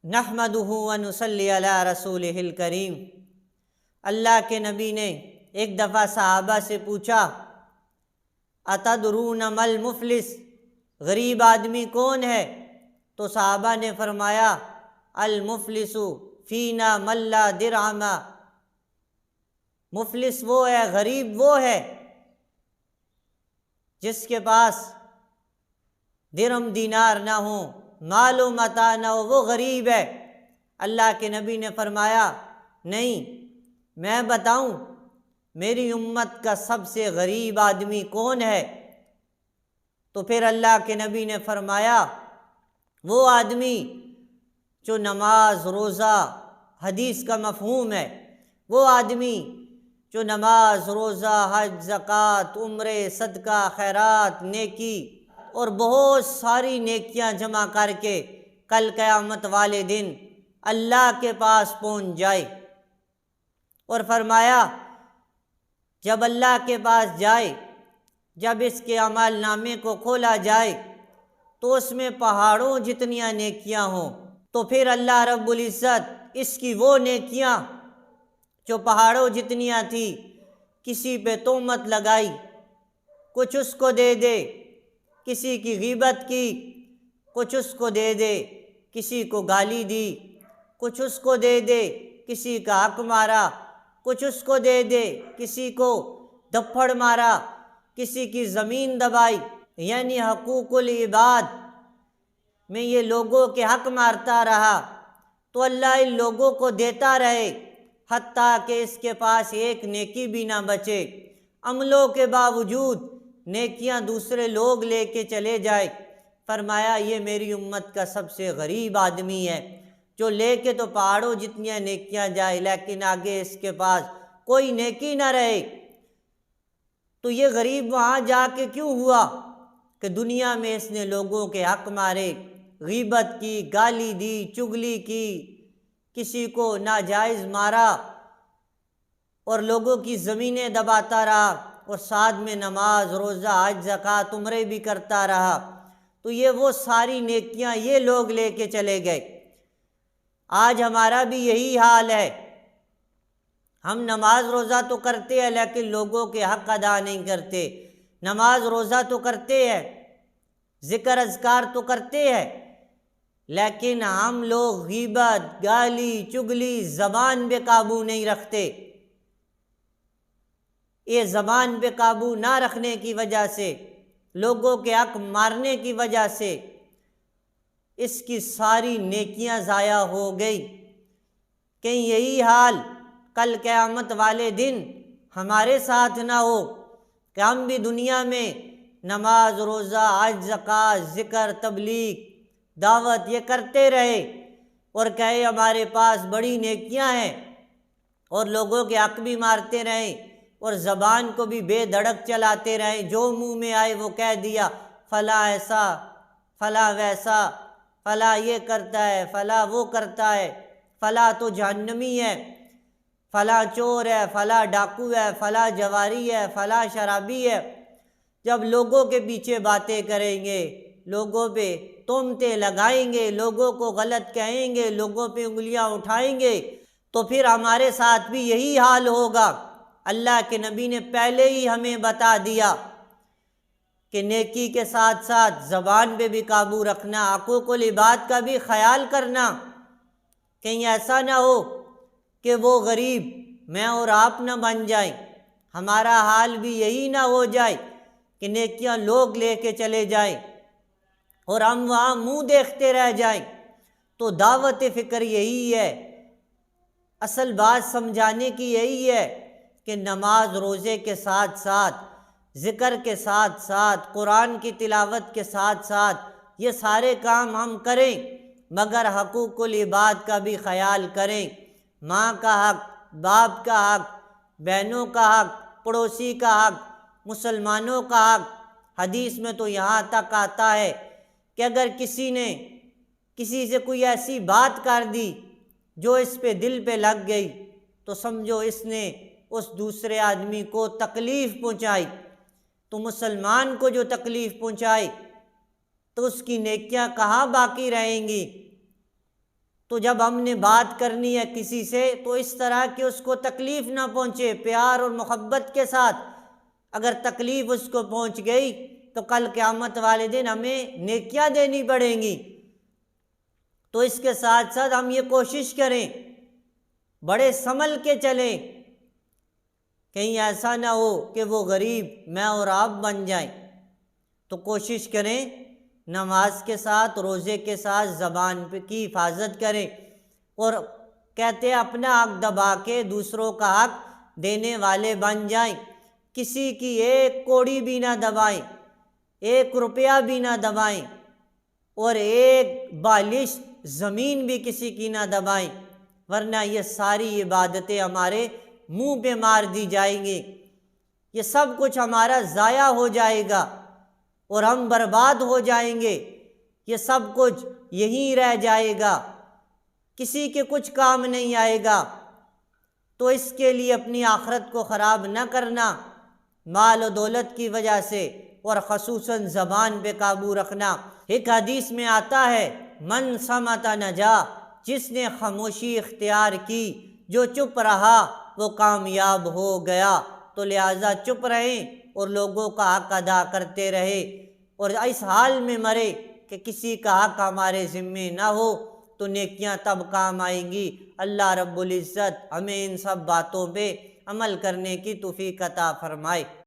نحمدہ و نصلی علی رسولہ الکریم۔ اللہ کے نبی نے ایک دفعہ صحابہ سے پوچھا، اتدرون ما المفلس، غریب آدمی کون ہے؟ تو صحابہ نے فرمایا، المفلس فینا من لا درہم، مفلس وہ ہے، غریب وہ ہے جس کے پاس درہم دینار نہ ہو، مال و متاع نہ ہو، وہ غریب ہے۔ اللہ کے نبی نے فرمایا، نہیں، میں بتاؤں میری امت کا سب سے غریب آدمی کون ہے؟ تو پھر اللہ کے نبی نے فرمایا، وہ آدمی جو نماز روزہ، حدیث کا مفہوم ہے، وہ آدمی جو نماز روزہ حج زکوٰۃ عمرے صدقہ خیرات نیکی اور بہت ساری نیکیاں جمع کر کے کل قیامت والے دن اللہ کے پاس پہنچ جائے۔ اور فرمایا، جب اللہ کے پاس جائے، جب اس کے اعمال نامے کو کھولا جائے تو اس میں پہاڑوں جتنیاں نیکیاں ہوں، تو پھر اللہ رب العزت اس کی وہ نیکیاں جو پہاڑوں جتنیاں تھی، کسی پہ تہمت لگائی، کچھ اس کو دے دے، کسی کی غیبت کی کچھ اس کو دے دے، کسی کو گالی دی کچھ اس کو دے دے، کسی کا حق مارا کچھ اس کو دے دے، کسی کو دھپڑ مارا، کسی کی زمین دبائی، یعنی حقوق العباد میں یہ لوگوں کے حق مارتا رہا، تو اللہ ان لوگوں کو دیتا رہے حتیٰ کہ اس کے پاس ایک نیکی بھی نہ بچے، عملوں کے باوجود نیکیاں دوسرے لوگ لے کے چلے جائے۔ فرمایا، یہ میری امت کا سب سے غریب آدمی ہے، جو لے کے تو پہاڑوں جتنیاں نیکیاں جائے لیکن آگے اس کے پاس کوئی نیکی نہ رہے۔ تو یہ غریب وہاں جا کے کیوں ہوا کہ دنیا میں اس نے لوگوں کے حق مارے، غیبت کی، گالی دی، چگلی کی، کسی کو ناجائز مارا اور لوگوں کی زمینیں دباتا رہا، اور ساتھ میں نماز روزہ حج زکوٰۃ عمرے بھی کرتا رہا۔ تو یہ وہ ساری نیکیاں یہ لوگ لے کے چلے گئے۔ آج ہمارا بھی یہی حال ہے، ہم نماز روزہ تو کرتے ہیں لیکن لوگوں کے حق ادا نہیں کرتے، نماز روزہ تو کرتے ہیں، ذکر اذکار تو کرتے ہیں، لیکن ہم لوگ غیبت، گالی، چگلی، زبان پہ قابو نہیں رکھتے۔ یہ زبان پہ قابو نہ رکھنے کی وجہ سے، لوگوں کے حق مارنے کی وجہ سے اس کی ساری نیکیاں ضائع ہو گئی۔ کہیں یہی حال کل قیامت والے دن ہمارے ساتھ نہ ہو کہ ہم بھی دنیا میں نماز روزہ حج زکوٰۃ ذکر تبلیغ دعوت یہ کرتے رہے اور کہے ہمارے پاس بڑی نیکیاں ہیں، اور لوگوں کے حق بھی مارتے رہیں اور زبان کو بھی بے دھڑک چلاتے رہیں، جو منہ میں آئے وہ کہہ دیا، فلاں ایسا فلاں ویسا، فلاں یہ کرتا ہے، فلاں وہ کرتا ہے، فلاں تو جہنمی ہے، فلاں چور ہے، فلاں ڈاکو ہے، فلاں جواری ہے، فلاں شرابی ہے۔ جب لوگوں کے پیچھے باتیں کریں گے، لوگوں پہ تہمتیں لگائیں گے، لوگوں کو غلط کہیں گے، لوگوں پہ انگلیاں اٹھائیں گے، تو پھر ہمارے ساتھ بھی یہی حال ہوگا۔ اللہ کے نبی نے پہلے ہی ہمیں بتا دیا کہ نیکی کے ساتھ ساتھ زبان پہ بھی قابو رکھنا، حقوق العباد کا بھی خیال کرنا، کہیں ایسا نہ ہو کہ وہ غریب میں اور آپ نہ بن جائیں، ہمارا حال بھی یہی نہ ہو جائے کہ نیکیاں لوگ لے کے چلے جائیں اور ہم وہاں منہ دیکھتے رہ جائیں۔ تو دعوت فکر یہی ہے، اصل بات سمجھانے کی یہی ہے کہ نماز روزے کے ساتھ ساتھ، ذکر کے ساتھ ساتھ، قرآن کی تلاوت کے ساتھ ساتھ یہ سارے کام ہم کریں، مگر حقوق العباد کا بھی خیال کریں، ماں کا حق، باپ کا حق، بہنوں کا حق، پڑوسی کا حق، مسلمانوں کا حق۔ حدیث میں تو یہاں تک آتا ہے کہ اگر کسی نے کسی سے کوئی ایسی بات کر دی جو اس پہ دل پہ لگ گئی تو سمجھو اس نے اس دوسرے آدمی کو تکلیف پہنچائی۔ تو مسلمان کو جو تکلیف پہنچائے تو اس کی نیکیاں کہاں باقی رہیں گی؟ تو جب ہم نے بات کرنی ہے کسی سے تو اس طرح کہ اس کو تکلیف نہ پہنچے، پیار اور محبت کے ساتھ۔ اگر تکلیف اس کو پہنچ گئی تو کل قیامت والے دن ہمیں نیکیاں دینی پڑیں گی۔ تو اس کے ساتھ ساتھ ہم یہ کوشش کریں، بڑے سنبھل کے چلیں، کہیں ایسا نہ ہو کہ وہ غریب میں اور آپ بن جائیں۔ تو کوشش کریں نماز کے ساتھ، روزے کے ساتھ زبان کی حفاظت کریں، اور کہتے ہیں اپنا حق دبا کے دوسروں کا حق دینے والے بن جائیں۔ کسی کی ایک کوڑی بھی نہ دبائیں، 1 روپیہ بھی نہ دبائیں، اور 1 بالش زمین بھی کسی کی نہ دبائیں، ورنہ یہ ساری عبادتیں ہمارے منہ پہ مار دی جائیں گی، یہ سب کچھ ہمارا ضائع ہو جائے گا اور ہم برباد ہو جائیں گے، یہ سب کچھ یہیں رہ جائے گا، کسی کے کچھ کام نہیں آئے گا۔ تو اس کے لیے اپنی آخرت کو خراب نہ کرنا، مال و دولت کی وجہ سے، اور خصوصاً زبان پہ قابو رکھنا۔ ایک حدیث میں آتا ہے من صمت نجا، جس نے خاموشی اختیار کی، جو چپ رہا وہ کامیاب ہو گیا۔ تو لہٰذا چپ رہیں اور لوگوں کا حق ادا کرتے رہے، اور اس حال میں مرے کہ کسی کا حق ہمارے ذمے نہ ہو، تو نیکیاں تب کام آئیں گی۔ اللہ رب العزت ہمیں ان سب باتوں پہ عمل کرنے کی توفیق عطا فرمائے۔